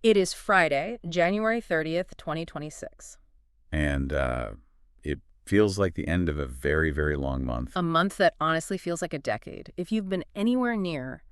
It is Friday, January 30th, 2026. And it feels like the end of a very, very long month. A month that honestly feels like a decade. If you've been anywhere near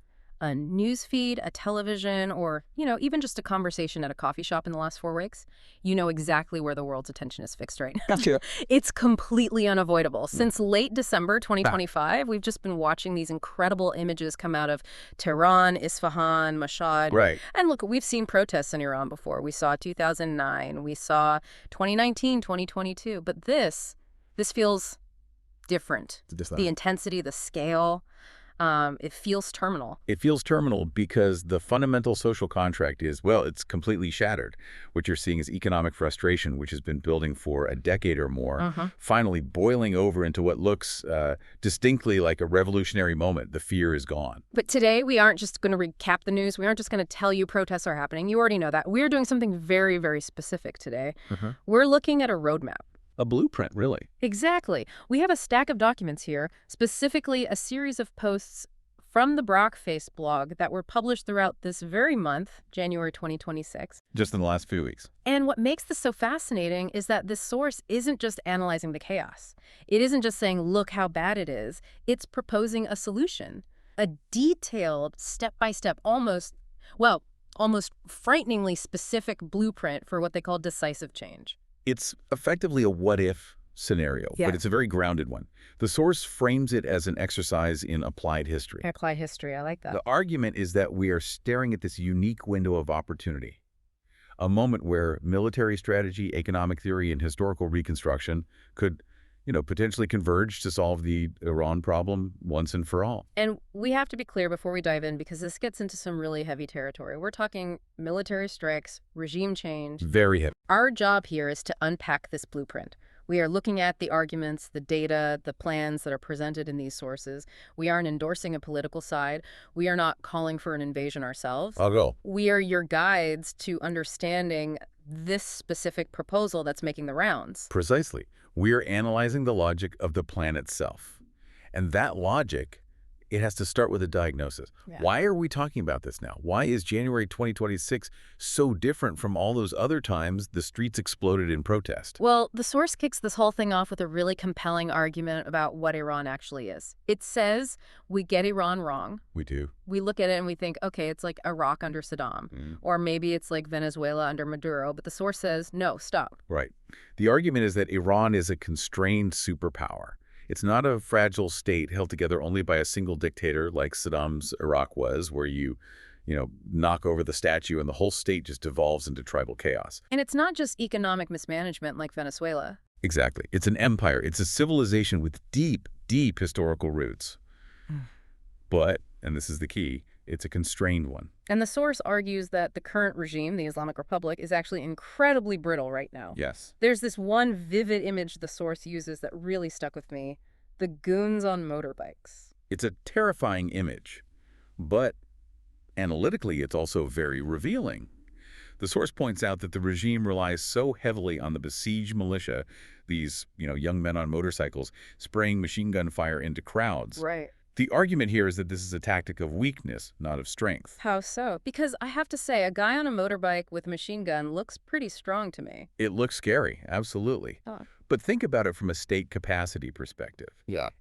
a news feed, a television, or, even just a conversation at a coffee shop in the last 4 weeks, you know exactly where the world's attention is fixed right now. Gotcha. It's completely unavoidable. Since late December 2025, we've just been watching these incredible images come out of Tehran, Isfahan, Mashhad. Right. And look, we've seen protests in Iran before. We saw 2009, we saw 2019, 2022. But this feels different. The intensity, the scale. It feels terminal. It feels terminal because the fundamental social contract is, well, it's completely shattered. What you're seeing is economic frustration, which has been building for a decade or more, finally boiling over into what looks distinctly like a revolutionary moment. The fear is gone. But today, we aren't just going to recap the news. We aren't just going to tell you protests are happening. You already know that. We're doing something very, very specific today. We're looking at a roadmap. A blueprint, really. Exactly. We have a stack of documents here, specifically a series of posts from the Brockface blog that were published throughout this very month, January 2026. Just in the last few weeks. And what makes this so fascinating is that this source isn't just analyzing the chaos. It isn't just saying, look how bad it is. It's proposing a solution, a detailed, step-by-step, almost frighteningly specific blueprint for what they call decisive change. It's effectively a what-if scenario, but it's a very grounded one. The source frames it as an exercise in applied history. Applied history, I like that. The argument is that we are staring at this unique window of opportunity, a moment where military strategy, economic theory, and historical reconstruction could, potentially converge to solve the Iran problem once and for all. And we have to be clear before we dive in, because this gets into some really heavy territory. We're talking military strikes, regime change. Very heavy. Our job here is to unpack this blueprint. We are looking at the arguments, the data, the plans that are presented in these sources. We aren't endorsing a political side. We are not calling for an invasion ourselves. I'll go. We are your guides to understanding this specific proposal that's making the rounds. Precisely. We are analyzing the logic of the plan itself. And that logic, it has to start with a diagnosis. Why are we talking about this now? Why is January 2026 so different from all those other times the streets exploded in protest? Well, the source kicks this whole thing off with a really compelling argument about what Iran actually is. It says we get Iran wrong. We do. We look at it and we think, okay, it's like Iraq under Saddam, or maybe it's like Venezuela under Maduro, but the source says, no, stop. Right. The argument is that Iran is a constrained superpower. It's not a fragile state held together only by a single dictator like Saddam's Iraq was, where you knock over the statue and the whole state just devolves into tribal chaos. And it's not just economic mismanagement like Venezuela. Exactly. It's an empire. It's a civilization with deep, deep historical roots. But, and this is the key, it's a constrained one. And the source argues that the current regime, the Islamic Republic, is actually incredibly brittle right now. Yes. There's this one vivid image the source uses that really stuck with me: the goons on motorbikes. It's a terrifying image, but analytically it's also very revealing. The source points out that the regime relies so heavily on the besieged militia, these, young men on motorcycles, spraying machine gun fire into crowds. Right. The argument here is that this is a tactic of weakness, not of strength. How so? Because I have to say, a guy on a motorbike with a machine gun looks pretty strong to me. It looks scary, absolutely. But think about it from a state capacity perspective.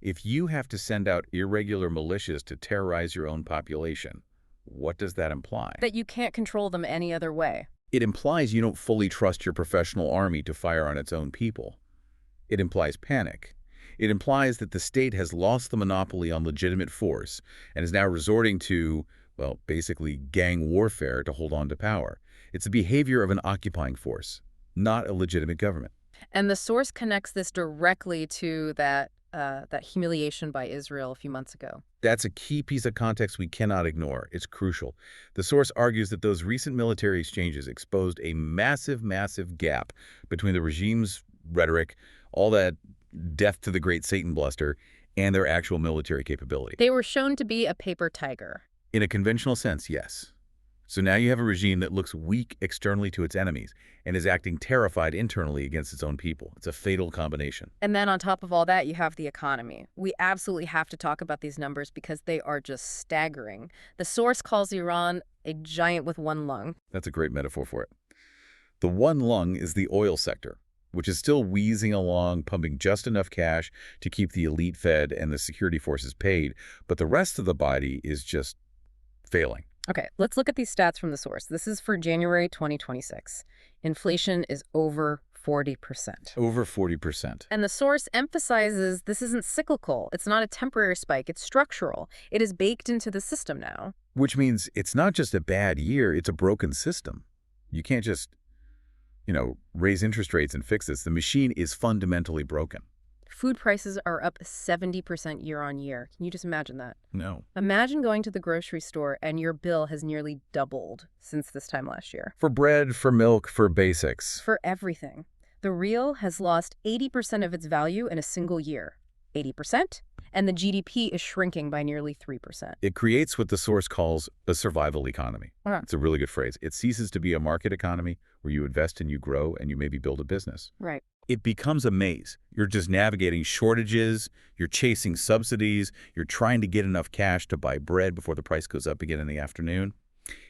If you have to send out irregular militias to terrorize your own population, what does that imply? That you can't control them any other way. It implies you don't fully trust your professional army to fire on its own people. It implies panic. It implies that the state has lost the monopoly on legitimate force and is now resorting to, basically gang warfare to hold on to power. It's the behavior of an occupying force, not a legitimate government. And the source connects this directly to that humiliation by Israel a few months ago. That's a key piece of context we cannot ignore. It's crucial. The source argues that those recent military exchanges exposed a massive, massive gap between the regime's rhetoric, all that death to the great Satan bluster, and their actual military capability. They were shown to be a paper tiger. In a conventional sense, yes. So now you have a regime that looks weak externally to its enemies and is acting terrified internally against its own people. It's a fatal combination. And then on top of all that, you have the economy. We absolutely have to talk about these numbers because they are just staggering. The source calls Iran a giant with one lung. That's a great metaphor for it. The one lung is the oil sector, which is still wheezing along, pumping just enough cash to keep the elite fed and the security forces paid, but the rest of the body is just failing. Okay, let's look at these stats from the source. This is for January 2026. Inflation is over 40%. Over 40%. And the source emphasizes this isn't cyclical. It's not a temporary spike. It's structural. It is baked into the system now. Which means it's not just a bad year, it's a broken system. You can't just, raise interest rates and fix this. The machine is fundamentally broken. Food prices are up 70% year on year. Can you just imagine that? No. Imagine going to the grocery store and your bill has nearly doubled since this time last year. For bread, for milk, for basics. For everything. The rial has lost 80% of its value in a single year. 80%? And the GDP is shrinking by nearly 3%. It creates what the source calls a survival economy. It's a really good phrase. It ceases to be a market economy where you invest and you grow and you maybe build a business. Right. It becomes a maze. You're just navigating shortages, you're chasing subsidies, you're trying to get enough cash to buy bread before the price goes up again in the afternoon.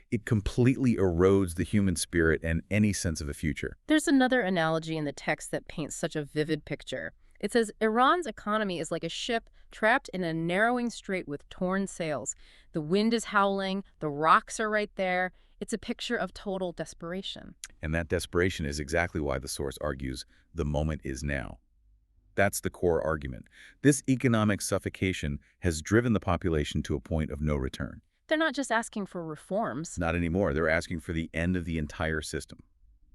It completely erodes the human spirit and any sense of a future. There's another analogy in the text that paints such a vivid picture. It says, Iran's economy is like a ship trapped in a narrowing strait with torn sails. The wind is howling, the rocks are right there. It's a picture of total desperation. And that desperation is exactly why the source argues the moment is now. That's the core argument. This economic suffocation has driven the population to a point of no return. They're not just asking for reforms. Not anymore. They're asking for the end of the entire system.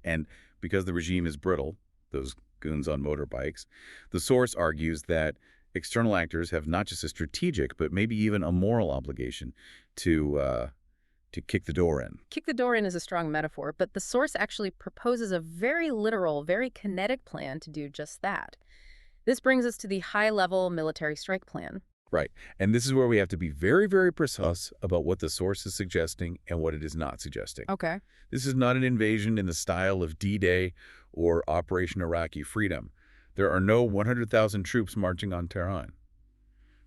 And because the regime is brittle, those goons on motorbikes, the source argues that external actors have not just a strategic, but maybe even a moral obligation to kick the door in. Kick the door in is a strong metaphor, but the source actually proposes a very literal, very kinetic plan to do just that. This brings us to the high-level military strike plan. Right. And this is where we have to be very, very precise about what the source is suggesting and what it is not suggesting. Okay. This is not an invasion in the style of D-Day or Operation Iraqi Freedom. There are no 100,000 troops marching on Tehran.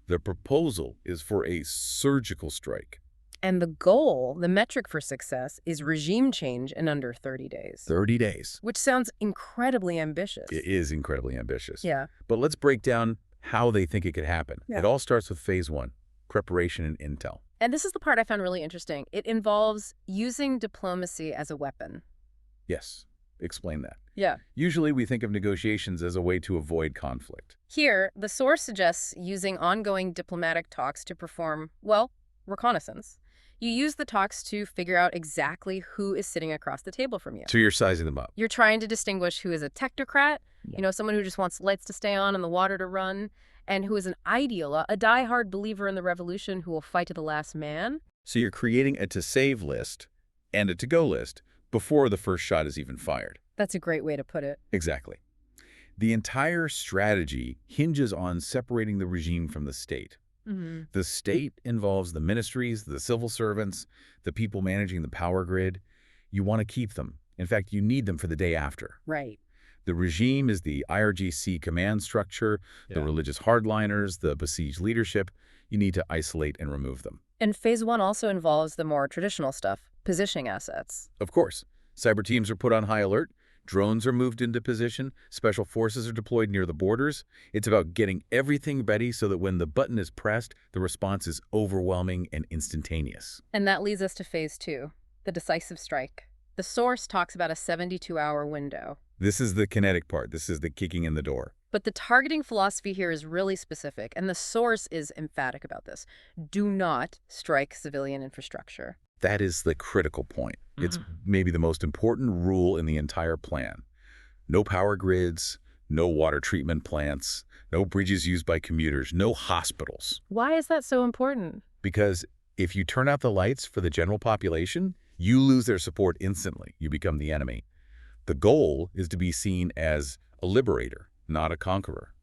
The proposal is for a surgical strike. And the goal, the metric for success, is regime change in under 30 days. 30 days. Which sounds incredibly ambitious. It is incredibly ambitious. Yeah. But let's break down how they think it could happen. Yeah. It all starts with phase one, preparation and intel. And this is the part I found really interesting. It involves using diplomacy as a weapon. Yes. Explain that. Yeah. Usually we think of negotiations as a way to avoid conflict. Here, the source suggests using ongoing diplomatic talks to perform, well, reconnaissance. You use the talks to figure out exactly who is sitting across the table from you. So you're sizing them up. You're trying to distinguish who is a technocrat, someone who just wants lights to stay on and the water to run, and who is an ideal, a diehard believer in the revolution who will fight to the last man. So you're creating a to-save list and a to-go list before the first shot is even fired. That's a great way to put it. Exactly. The entire strategy hinges on separating the regime from the state. Mm-hmm. The state involves the ministries, the civil servants, the people managing the power grid. You want to keep them. In fact, you need them for the day after. Right. The regime is the IRGC command structure, the religious hardliners, the besieged leadership. You need to isolate and remove them. And phase one also involves the more traditional stuff, positioning assets. Of course. Cyber teams are put on high alert. Drones are moved into position. Special forces are deployed near the borders. It's about getting everything ready so that when the button is pressed, the response is overwhelming and instantaneous. And that leads us to phase two, the decisive strike. The source talks about a 72-hour window. This is the kinetic part. This is the kicking in the door. But the targeting philosophy here is really specific, and the source is emphatic about this. Do not strike civilian infrastructure. That is the critical point. It's maybe the most important rule in the entire plan. No power grids, no water treatment plants, no bridges used by commuters, no hospitals. Why is that so important? Because if you turn out the lights for the general population, you lose their support instantly. You become the enemy. The goal is to be seen as a liberator, not a conqueror.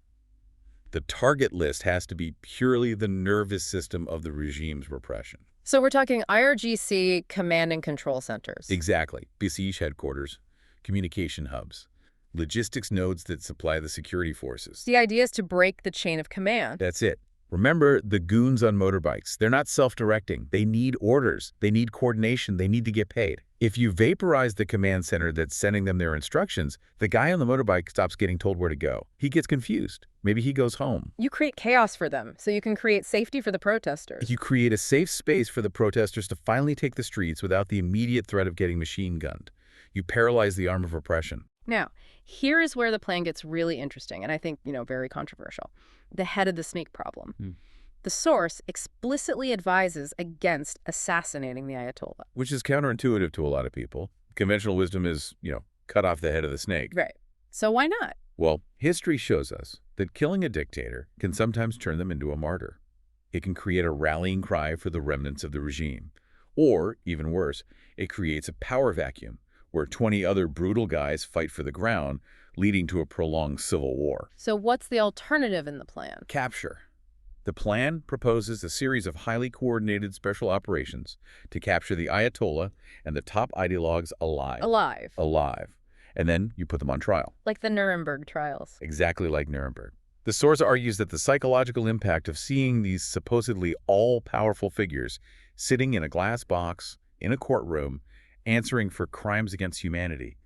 The target list has to be purely the nervous system of the regime's repression. So we're talking IRGC command and control centers. Exactly. Besiege headquarters, communication hubs, logistics nodes that supply the security forces. The idea is to break the chain of command. That's it. Remember the goons on motorbikes. They're not self-directing. They need orders. They need coordination. They need to get paid. If you vaporize the command center that's sending them their instructions, the guy on the motorbike stops getting told where to go. He gets confused. Maybe he goes home. You create chaos for them, so you can create safety for the protesters. You create a safe space for the protesters to finally take the streets without the immediate threat of getting machine gunned. You paralyze the arm of oppression. Now, here is where the plan gets really interesting, and I think, very controversial. The head of the snake problem. The source explicitly advises against assassinating the Ayatollah. Which is counterintuitive to a lot of people. Conventional wisdom is, cut off the head of the snake. Right. So why not? Well, history shows us that killing a dictator can sometimes turn them into a martyr. It can create a rallying cry for the remnants of the regime. Or, even worse, it creates a power vacuum where 20 other brutal guys fight for the ground, leading to a prolonged civil war. So what's the alternative in the plan? Capture. The plan proposes a series of highly coordinated special operations to capture the Ayatollah and the top ideologues alive. Alive. And then you put them on trial. Like the Nuremberg trials. Exactly like Nuremberg. The source argues that the psychological impact of seeing these supposedly all-powerful figures sitting in a glass box, in a courtroom, answering for crimes against humanity,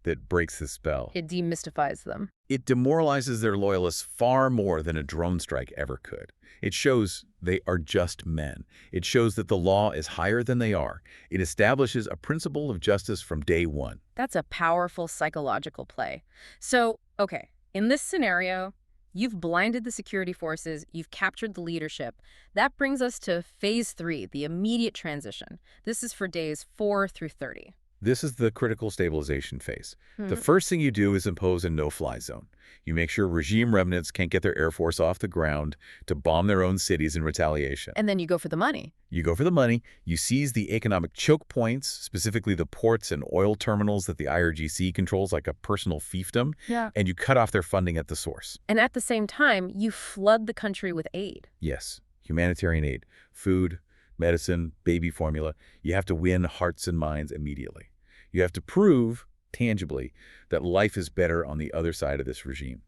that breaks the spell. It demystifies them. It demoralizes their loyalists far more than a drone strike ever could. It shows they are just men. It shows that the law is higher than they are. It establishes a principle of justice from day one. That's a powerful psychological play. So, okay, in this scenario, you've blinded the security forces, you've captured the leadership. That brings us to phase 3, the immediate transition. This is for days 4 through 30. This is the critical stabilization phase. The first thing you do is impose a no-fly zone. You make sure regime remnants can't get their air force off the ground to bomb their own cities in retaliation. And then you go for the money. You go for the money, you seize the economic choke points, specifically the ports and oil terminals that the IRGC controls like a personal fiefdom, and you cut off their funding at the source. And at the same time, you flood the country with aid. Yes, humanitarian aid, food, medicine, baby formula. You have to win hearts and minds immediately. You have to prove, tangibly, that life is better on the other side of this regime.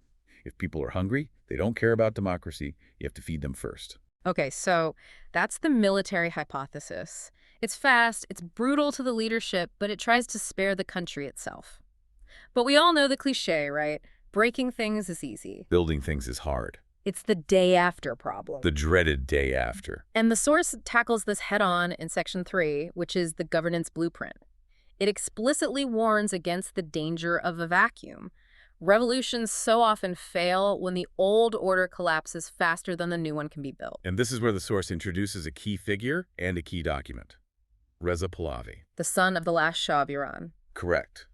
If people are hungry, they don't care about democracy, you have to feed them first. Okay, so that's the military hypothesis. It's fast, it's brutal to the leadership, but it tries to spare the country itself. But we all know the cliche, right? Breaking things is easy. Building things is hard. It's the day after problem. The dreaded day after. And the source tackles this head-on in Section 3, which is the governance blueprint. It explicitly warns against the danger of a vacuum. Revolutions so often fail when the old order collapses faster than the new one can be built. And this is where the source introduces a key figure and a key document. Reza Pahlavi. The son of the last Shah of Iran. Correct.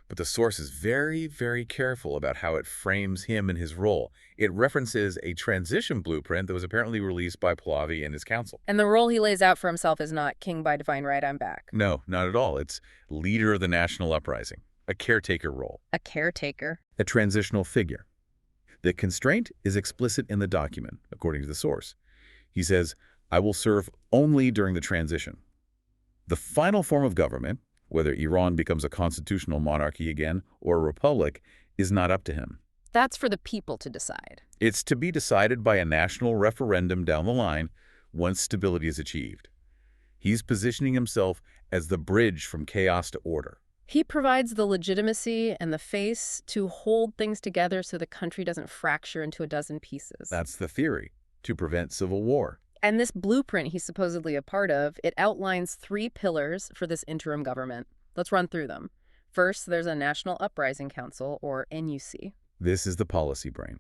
But the source is very, very careful about how it frames him and his role. It references a transition blueprint that was apparently released by Pahlavi and his council. And the role he lays out for himself is not king by divine right, I'm back. No, not at all. It's leader of the national uprising, a caretaker role. A caretaker? A transitional figure. The constraint is explicit in the document, according to the source. He says, I will serve only during the transition. The final form of government, whether Iran becomes a constitutional monarchy again or a republic, is not up to him. That's for the people to decide. It's to be decided by a national referendum down the line once stability is achieved. He's positioning himself as the bridge from chaos to order. He provides the legitimacy and the face to hold things together so the country doesn't fracture into a dozen pieces. That's the theory, to prevent civil war. And this blueprint he's supposedly a part of, it outlines 3 pillars for this interim government. Let's run through them. First, there's a National Uprising Council, or NUC. This is the policy brain.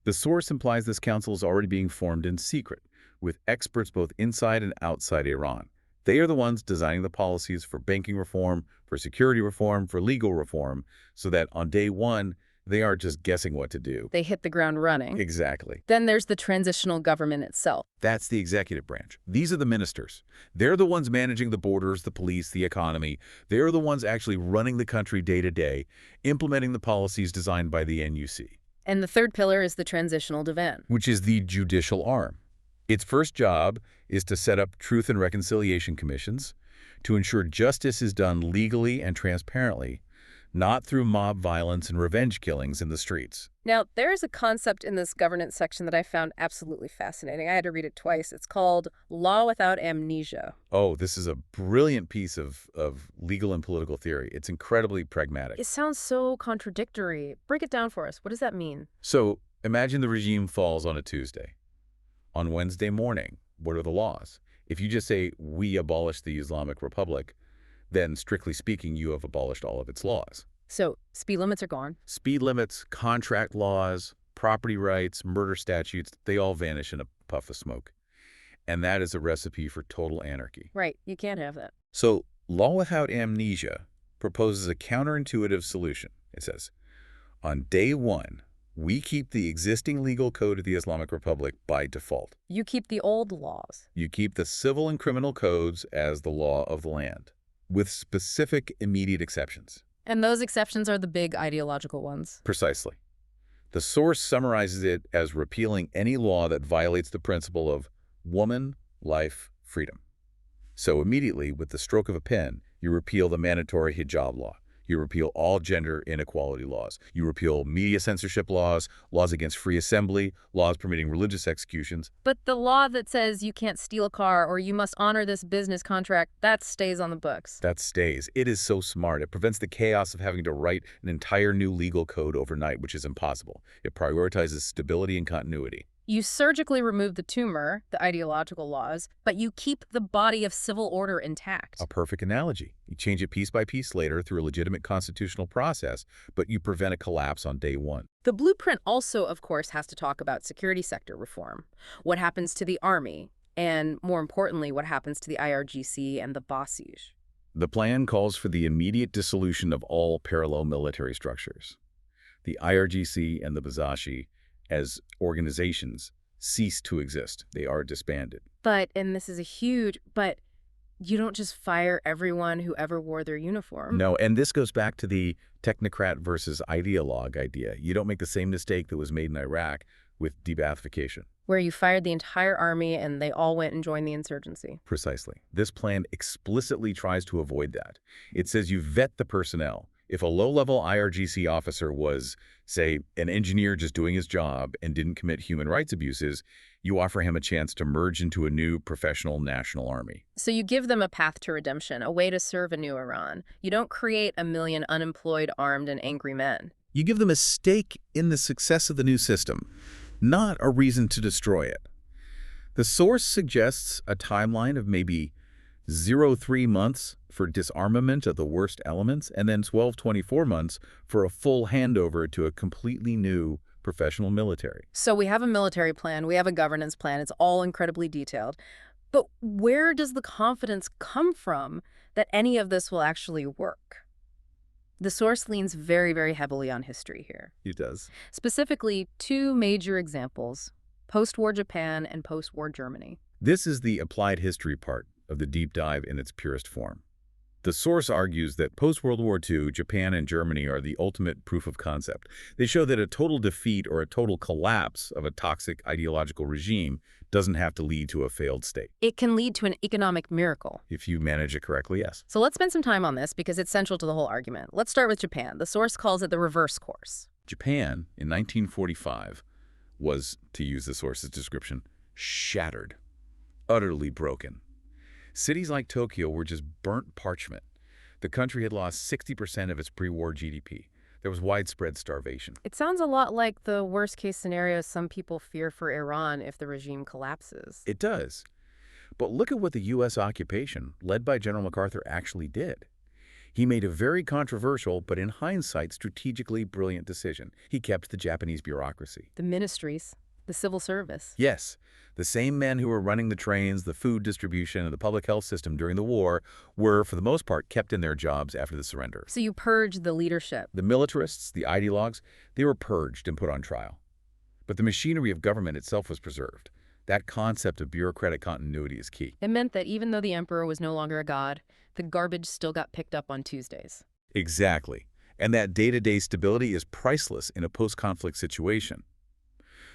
The source implies this council is already being formed in secret, with experts both inside and outside Iran. They are the ones designing the policies for banking reform, for security reform, for legal reform, so that on day one, they aren't just guessing what to do. They hit the ground running. Exactly. Then there's the transitional government itself. That's the executive branch. These are the ministers. They're the ones managing the borders, the police, the economy. They're the ones actually running the country day to day, implementing the policies designed by the NUC. And the third pillar is the transitional divan, which is the judicial arm. Its first job is to set up truth and reconciliation commissions to ensure justice is done legally and transparently, not through mob violence and revenge killings in the streets. Now, there's a concept in this governance section that I found absolutely fascinating. I had to read it twice. It's called law without amnesia. Oh, this is a brilliant piece of legal and political theory. It's incredibly pragmatic. It sounds so contradictory. Break it down for us. What does that mean? So imagine the regime falls on a Tuesday. On Wednesday morning, what are the laws? If you just say, we abolish the Islamic Republic, then strictly speaking, you have abolished all of its laws. So speed limits are gone. Speed limits, contract laws, property rights, murder statutes, they all vanish in a puff of smoke. And that is a recipe for total anarchy. Right. You can't have that. So law without amnesia proposes a counterintuitive solution. It says, on day one, we keep the existing legal code of the Islamic Republic by default. You keep the old laws. You keep the civil and criminal codes as the law of the land, with specific immediate exceptions. And those exceptions are the big ideological ones. Precisely. The source summarizes it as repealing any law that violates the principle of woman, life, freedom. So immediately, with the stroke of a pen, you repeal the mandatory hijab law. You repeal all gender inequality laws. You repeal media censorship laws, laws against free assembly, laws permitting religious executions. But the law that says you can't steal a car or you must honor this business contract, that stays on the books. That stays. It is so smart. It prevents the chaos of having to write an entire new legal code overnight, which is impossible. It prioritizes stability and continuity. You surgically remove the tumor, the ideological laws, but you keep the body of civil order intact. A perfect analogy. You change it piece by piece later through a legitimate constitutional process, but you prevent a collapse on day one. The blueprint also, of course, has to talk about security sector reform. What happens to the army? And more importantly, what happens to the IRGC and the Basij? The plan calls for the immediate dissolution of all parallel military structures. The IRGC and the Basij, as organizations, cease to exist. They are disbanded. But, and this is a huge, but you don't just fire everyone who ever wore their uniform. No, and this goes back to the technocrat versus ideologue idea. You don't make the same mistake that was made in Iraq with de-Baathification. Where you fired the entire army and they all went and joined the insurgency. Precisely. This plan explicitly tries to avoid that. It says you vet the personnel. If a low-level IRGC officer was, say, an engineer just doing his job and didn't commit human rights abuses, you offer him a chance to merge into a new professional national army. So you give them a path to redemption, a way to serve a new Iran. You don't create a million unemployed, armed, and angry men. You give them a stake in the success of the new system, not a reason to destroy it. The source suggests a timeline of maybe 0-3 months for disarmament of the worst elements, and then 12-24 months for a full handover to a completely new professional military. So we have a military plan, we have a governance plan, it's all incredibly detailed. But where does the confidence come from that any of this will actually work? The source leans very, very heavily on history here. It does. Specifically, two major examples, post-war Japan and post-war Germany. This is the applied history part of the deep dive in its purest form. The source argues that post-World War II, Japan and Germany are the ultimate proof of concept. They show that a total defeat or a total collapse of a toxic ideological regime doesn't have to lead to a failed state. It can lead to an economic miracle. If you manage it correctly, yes. So let's spend some time on this because it's central to the whole argument. Let's start with Japan. The source calls it the reverse course. Japan, in 1945, was, to use the source's description, shattered, utterly broken. Cities like Tokyo were just burnt parchment. The country had lost 60% of its pre-war GDP. There was widespread starvation. It sounds a lot like the worst-case scenario some people fear for Iran if the regime collapses. It does. But look at what the U.S. occupation, led by General MacArthur, actually did. He made a very controversial, but in hindsight, strategically brilliant decision. He kept the Japanese bureaucracy. The ministries, the civil service. Yes. The same men who were running the trains, the food distribution, and the public health system during the war were, for the most part, kept in their jobs after the surrender. So you purged the leadership. The militarists, the ideologues, they were purged and put on trial. But the machinery of government itself was preserved. That concept of bureaucratic continuity is key. It meant that even though the emperor was no longer a god, the garbage still got picked up on Tuesdays. Exactly. And that day-to-day stability is priceless in a post-conflict situation.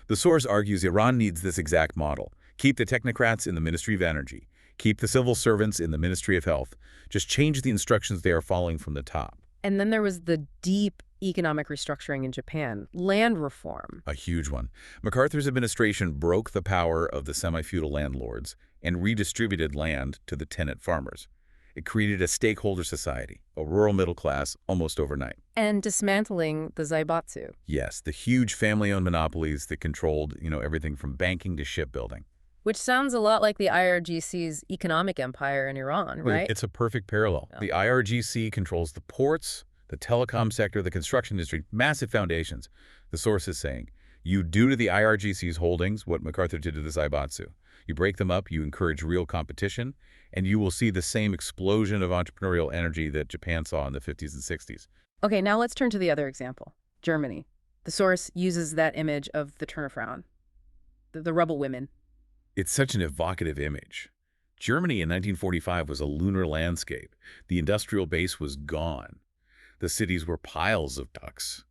The source argues Iran needs this exact model. Keep the technocrats in the Ministry of Energy. Keep the civil servants in the Ministry of Health. Just change the instructions they are following from the top. And then there was the deep economic restructuring in Japan, land reform. A huge one. MacArthur's administration broke the power of the semi-feudal landlords and redistributed land to the tenant farmers. It created a stakeholder society, a rural middle class, almost overnight. And dismantling the zaibatsu. Yes, the huge family-owned monopolies that controlled, everything from banking to shipbuilding. Which sounds a lot like the IRGC's economic empire in Iran, right? It's a perfect parallel. Yeah. The IRGC controls the ports, the telecom sector, the construction industry, massive foundations. The source is saying, you do to the IRGC's holdings what MacArthur did to the zaibatsu. You break them up, you encourage real competition, and you will see the same explosion of entrepreneurial energy that Japan saw in the 50s and 60s. Okay, now let's turn to the other example, Germany. The source uses that image of the Turner Frown, the rebel women. It's such an evocative image. Germany in 1945 was a lunar landscape. The industrial base was gone. The cities were piles of ducks.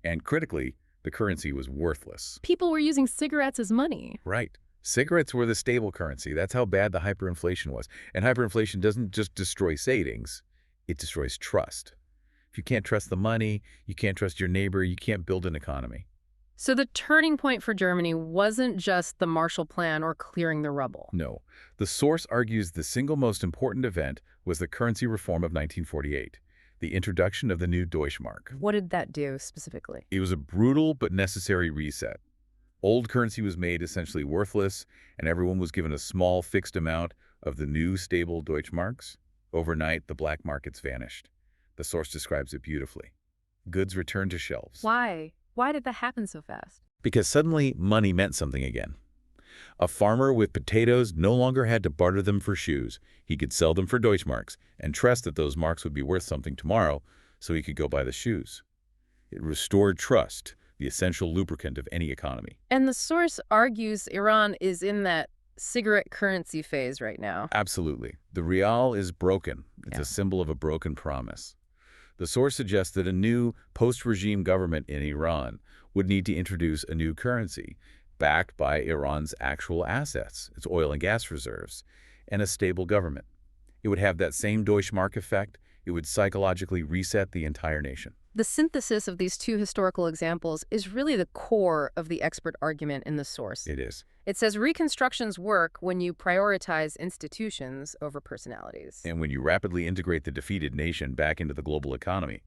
And critically, the currency was worthless. People were using cigarettes as money. Right. Cigarettes were the stable currency. That's how bad the hyperinflation was. And hyperinflation doesn't just destroy savings, it destroys trust. If you can't trust the money, you can't trust your neighbor, you can't build an economy. So the turning point for Germany wasn't just the Marshall Plan or clearing the rubble. No. The source argues the single most important event was the currency reform of 1948, the introduction of the new Deutschmark. What did that do specifically? It was a brutal but necessary reset. Old currency was made essentially worthless, and everyone was given a small fixed amount of the new stable Deutschmarks. Overnight, the black markets vanished. The source describes it beautifully. Goods returned to shelves. Why? Why did that happen so fast? Because suddenly money meant something again. A farmer with potatoes no longer had to barter them for shoes. He could sell them for Deutschmarks and trust that those marks would be worth something tomorrow so he could go buy the shoes. It restored trust, the essential lubricant of any economy. And the source argues Iran is in that cigarette currency phase right now. Absolutely. The rial is broken. It's a symbol of a broken promise. The source suggests that a new post-regime government in Iran would need to introduce a new currency backed by Iran's actual assets, its oil and gas reserves, and a stable government. It would have that same Deutschmark effect. It would psychologically reset the entire nation. The synthesis of these two historical examples is really the core of the expert argument in the source. It is. It says reconstructions work when you prioritize institutions over personalities. And when you rapidly integrate the defeated nation back into the global economy.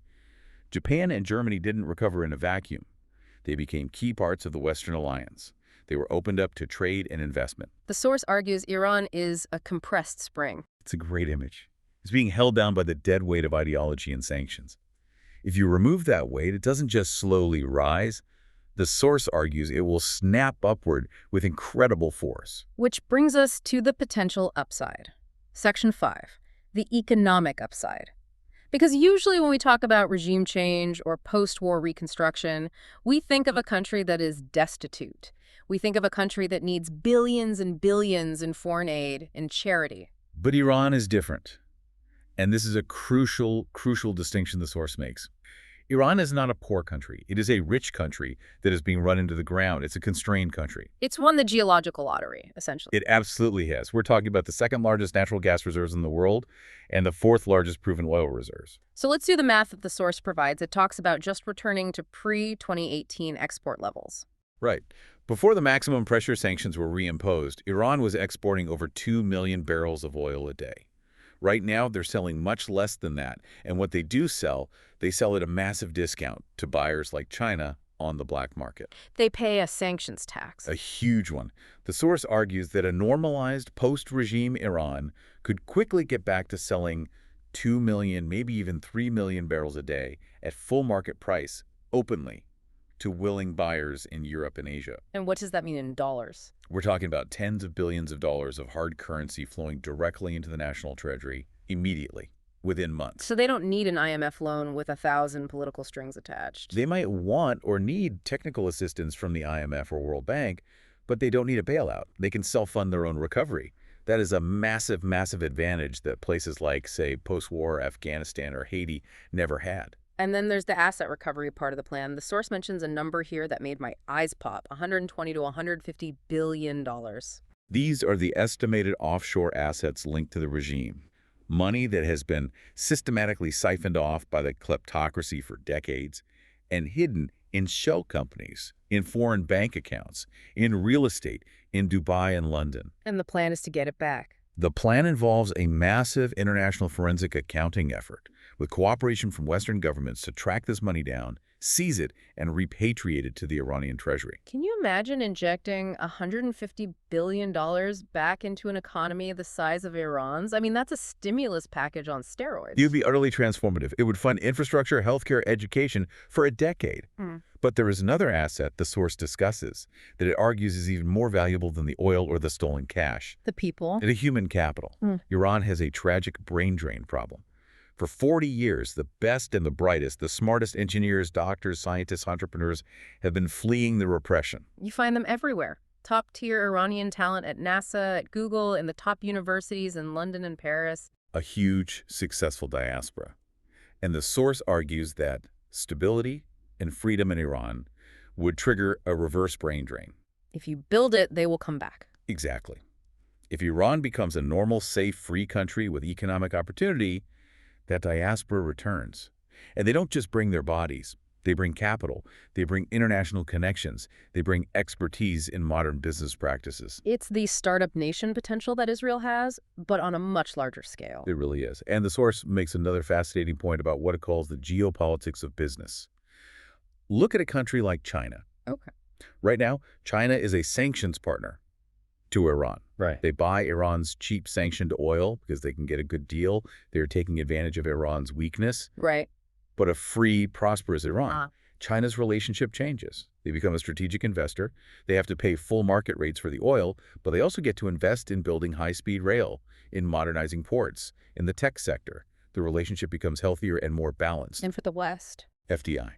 Japan and Germany didn't recover in a vacuum. They became key parts of the Western alliance. They were opened up to trade and investment. The source argues Iran is a compressed spring. It's a great image. It's being held down by the dead weight of ideology and sanctions. If you remove that weight, it doesn't just slowly rise. The source argues it will snap upward with incredible force. Which brings us to the potential upside. Section 5, the economic upside. Because usually when we talk about regime change or post-war reconstruction, we think of a country that is destitute. We think of a country that needs billions and billions in foreign aid and charity. But Iran is different. And this is a crucial distinction the source makes. Iran is not a poor country. It is a rich country that is being run into the ground. It's a constrained country. It's won the geological lottery, essentially. It absolutely has. We're talking about the second largest natural gas reserves in the world and the fourth largest proven oil reserves. So let's do the math that the source provides. It talks about just returning to pre-2018 export levels. Right. Before the maximum pressure sanctions were reimposed, Iran was exporting over 2 million barrels of oil a day. Right now, they're selling much less than that, and what they do sell, they sell at a massive discount to buyers like China on the black market. They pay a sanctions tax. A huge one. The source argues that a normalized post-regime Iran could quickly get back to selling 2 million, maybe even 3 million barrels a day at full market price, openly, to willing buyers in Europe and Asia. And what does that mean in dollars? We're talking about tens of billions of dollars of hard currency flowing directly into the national treasury immediately, within months. So they don't need an IMF loan with 1,000 political strings attached. They might want or need technical assistance from the IMF or World Bank, but they don't need a bailout. They can self-fund their own recovery. That is a massive, massive advantage that places like, say, post-war Afghanistan or Haiti never had. And then there's the asset recovery part of the plan. The source mentions a number here that made my eyes pop, $120 to $150 billion. These are the estimated offshore assets linked to the regime. Money that has been systematically siphoned off by the kleptocracy for decades and hidden in shell companies, in foreign bank accounts, in real estate, in Dubai and London. And the plan is to get it back. The plan involves a massive international forensic accounting effort with cooperation from Western governments to track this money down, seize it, and repatriate it to the Iranian treasury. Can you imagine injecting $150 billion back into an economy the size of Iran's? I mean, that's a stimulus package on steroids. It would be utterly transformative. It would fund infrastructure, healthcare, education for a decade. But there is another asset the source discusses that it argues is even more valuable than the oil or the stolen cash. The people. The human capital. Iran has a tragic brain drain problem. For 40 years, the best and the brightest, the smartest engineers, doctors, scientists, entrepreneurs have been fleeing the repression. You find them everywhere. Top-tier Iranian talent at NASA, at Google, in the top universities in London and Paris. A huge, successful diaspora. And the source argues that stability and freedom in Iran would trigger a reverse brain drain. If you build it, they will come back. Exactly. If Iran becomes a normal, safe, free country with economic opportunity, that diaspora returns. And they don't just bring their bodies. They bring capital. They bring international connections. They bring expertise in modern business practices. It's the startup nation potential that Israel has, but on a much larger scale. It really is. And the source makes another fascinating point about what it calls the geopolitics of business. Look at a country like China. Okay. Right now, China is a sanctions partner to Iran. Right. They buy Iran's cheap sanctioned oil because they can get a good deal. They're taking advantage of Iran's weakness. Right. But a free, prosperous Iran, China's relationship changes. They become a strategic investor. They have to pay full market rates for the oil, but they also get to invest in building high-speed rail, in modernizing ports, in the tech sector. The relationship becomes healthier and more balanced. And for the West? FDI.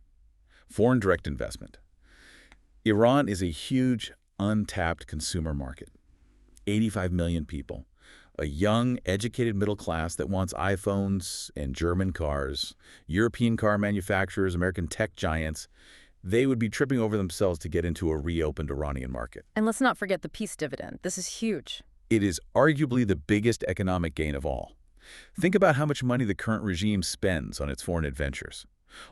Foreign direct investment. Iran is a huge, untapped consumer market. 85 million people. A young, educated middle class that wants iPhones and German cars, European car manufacturers, American tech giants. They would be tripping over themselves to get into a reopened Iranian market. And let's not forget the peace dividend. This is huge. It is arguably the biggest economic gain of all. Think about how much money the current regime spends on its foreign adventures.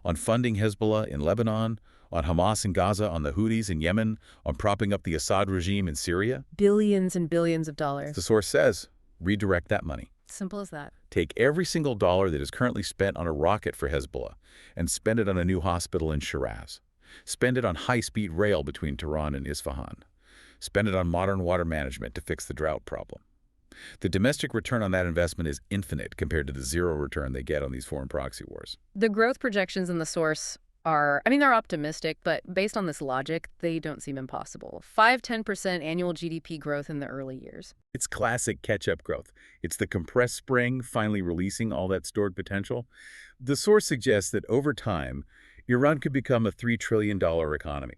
On funding Hezbollah in Lebanon, on Hamas in Gaza, on the Houthis in Yemen, on propping up the Assad regime in Syria. Billions and billions of dollars. The source says, redirect that money. Simple as that. Take every single dollar that is currently spent on a rocket for Hezbollah and spend it on a new hospital in Shiraz. Spend it on high-speed rail between Tehran and Isfahan. Spend it on modern water management to fix the drought problem. The domestic return on that investment is infinite compared to the zero return they get on these foreign proxy wars. The growth projections in the source are, they're optimistic, but based on this logic, they don't seem impossible. 5–10% annual GDP growth in the early years. It's classic catch-up growth. It's the compressed spring finally releasing all that stored potential. The source suggests that over time, Iran could become a $3 trillion economy.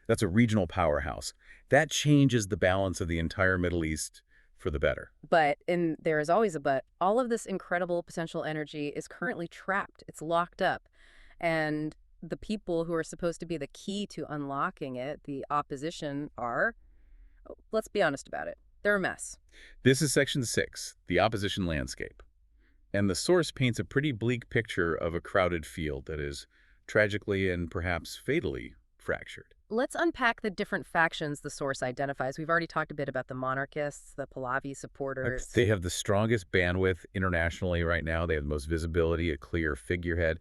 That's a regional powerhouse. That changes the balance of the entire Middle East for the better. But, and there is always a but, all of this incredible potential energy is currently trapped. It's locked up. And the people who are supposed to be the key to unlocking it, the opposition, are, let's be honest about it, they're a mess. This is Section 6, the opposition landscape. And the source paints a pretty bleak picture of a crowded field that is tragically and perhaps fatally fractured. Let's unpack the different factions the source identifies. We've already talked a bit about the monarchists, the Pahlavi supporters. They have the strongest bandwidth internationally right now. They have the most visibility, a clear figurehead.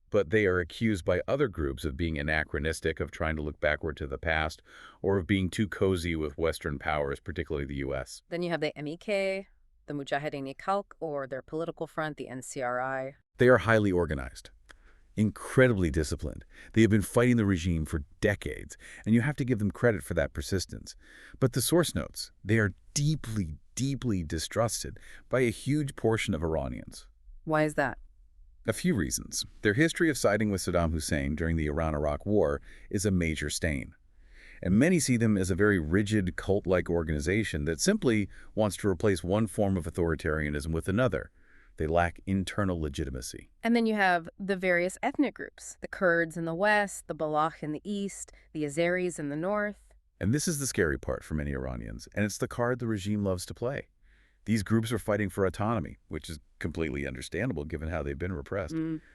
But they are accused by other groups of being anachronistic, of trying to look backward to the past, or of being too cozy with Western powers, particularly the U.S. Then you have the MEK, the Mujahedin-e-Khalq, or their political front, the NCRI. They are highly organized, incredibly disciplined. They have been fighting the regime for decades, and you have to give them credit for that persistence. But the source notes, they are deeply, deeply distrusted by a huge portion of Iranians. Why is that? A few reasons. Their history of siding with Saddam Hussein during the Iran-Iraq War is a major stain. And many see them as a very rigid, cult-like organization that simply wants to replace one form of authoritarianism with another. They lack internal legitimacy. And then you have the various ethnic groups, the Kurds in the west, the Baloch in the east, the Azeris in the north. And this is the scary part for many Iranians, and it's the card the regime loves to play. These groups are fighting for autonomy, which is completely understandable given how they've been repressed.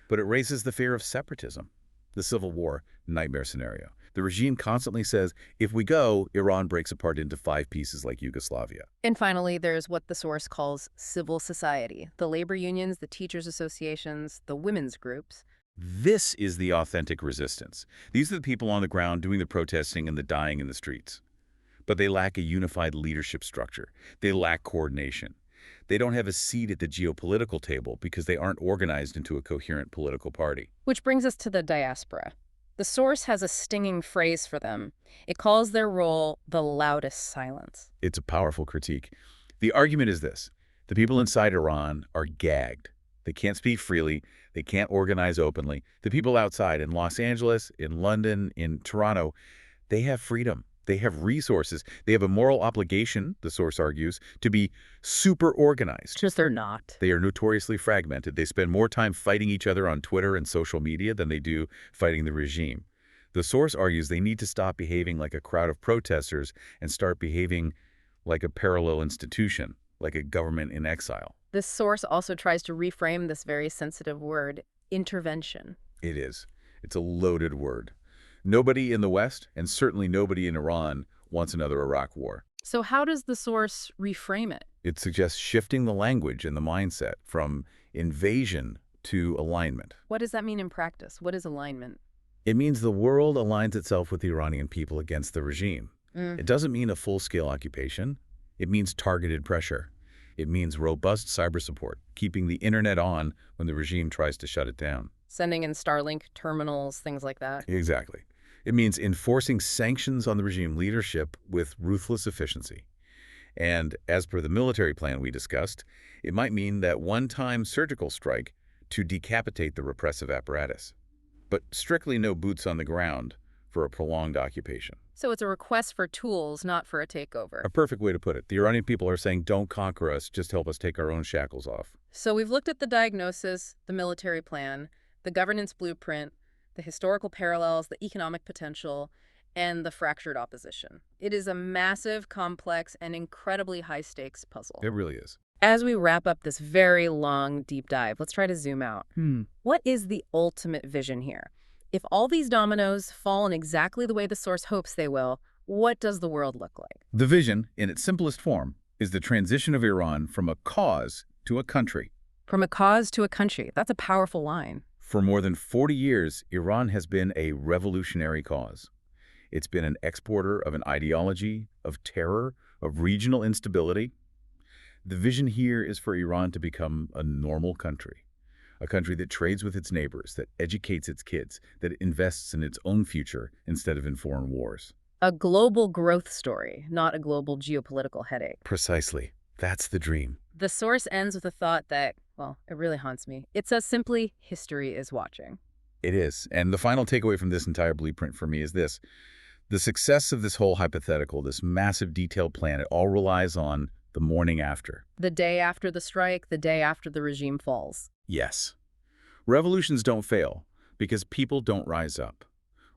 But it raises the fear of separatism, the civil war nightmare scenario. The regime constantly says, if we go, Iran breaks apart into 5 pieces like Yugoslavia. And finally, there's what the source calls civil society, the labor unions, the teachers' associations, the women's groups. This is the authentic resistance. These are the people on the ground doing the protesting and the dying in the streets. But they lack a unified leadership structure. They lack coordination. They don't have a seat at the geopolitical table because they aren't organized into a coherent political party. Which brings us to the diaspora. The source has a stinging phrase for them. It calls their role the loudest silence. It's a powerful critique. The argument is this. The people inside Iran are gagged. They can't speak freely. They can't organize openly. The people outside in Los Angeles, in London, in Toronto, they have freedom. They have resources. They have a moral obligation, the source argues, to be super organized. Just they're not. They are notoriously fragmented. They spend more time fighting each other on Twitter and social media than they do fighting the regime. The source argues they need to stop behaving like a crowd of protesters and start behaving like a parallel institution, like a government in exile. This source also tries to reframe this very sensitive word, intervention. It is. It's a loaded word. Nobody in the West, and certainly nobody in Iran, wants another Iraq war. So how does the source reframe it? It suggests shifting the language and the mindset from invasion to alignment. What does that mean in practice? What is alignment? It means the world aligns itself with the Iranian people against the regime. It doesn't mean a full-scale occupation. It means targeted pressure. It means robust cyber support, keeping the internet on when the regime tries to shut it down. Sending in Starlink terminals, things like that. Exactly. It means enforcing sanctions on the regime leadership with ruthless efficiency. And as per the military plan we discussed, it might mean that one-time surgical strike to decapitate the repressive apparatus. But strictly no boots on the ground for a prolonged occupation. So it's a request for tools, not for a takeover. A perfect way to put it. The Iranian people are saying, don't conquer us, just help us take our own shackles off. So we've looked at the diagnosis, the military plan, the governance blueprint, the historical parallels, the economic potential, and the fractured opposition. It is a massive, complex, and incredibly high-stakes puzzle. It really is. As we wrap up this very long, deep dive, let's try to zoom out. What is the ultimate vision here? If all these dominoes fall in exactly the way the source hopes they will, what does the world look like? The vision, in its simplest form, is the transition of Iran from a cause to a country. From a cause to a country. That's a powerful line. For more than 40 years, Iran has been a revolutionary cause. It's been an exporter of an ideology, of terror, of regional instability. The vision here is for Iran to become a normal country, a country that trades with its neighbors, that educates its kids, that invests in its own future instead of in foreign wars. A global growth story, not a global geopolitical headache. Precisely. That's the dream. The source ends with a thought that, well, it really haunts me. It says simply, history is watching. It is. And the final takeaway from this entire blueprint for me is this. The success of this whole hypothetical, this massive detailed plan, it all relies on the morning after. The day after the strike, the day after the regime falls. Yes. Revolutions don't fail because people don't rise up.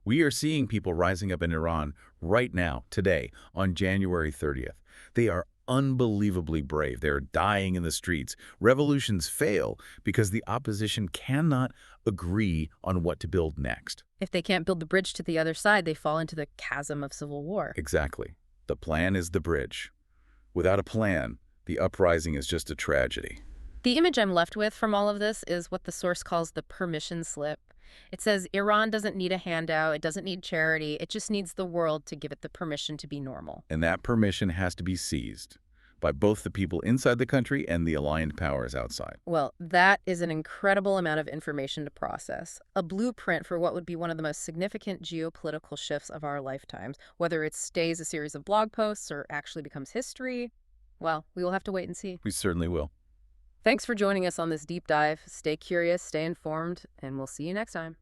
We are seeing people rising up in Iran right now, today, on January 30th. They are unbelievably brave. They're dying in the streets. Revolutions fail because the opposition cannot agree on what to build next. If they can't build the bridge to the other side, they fall into the chasm of civil war. Exactly. The plan is the bridge. Without a plan, the uprising is just a tragedy. The image I'm left with from all of this is what the source calls the permission slip. It says Iran doesn't need a handout, it doesn't need charity, it just needs the world to give it the permission to be normal. And that permission has to be seized by both the people inside the country and the aligned powers outside. Well, that is an incredible amount of information to process. A blueprint for what would be one of the most significant geopolitical shifts of our lifetimes. Whether it stays a series of blog posts or actually becomes history, well, we will have to wait and see. We certainly will. Thanks for joining us on this deep dive. Stay curious, stay informed, and we'll see you next time.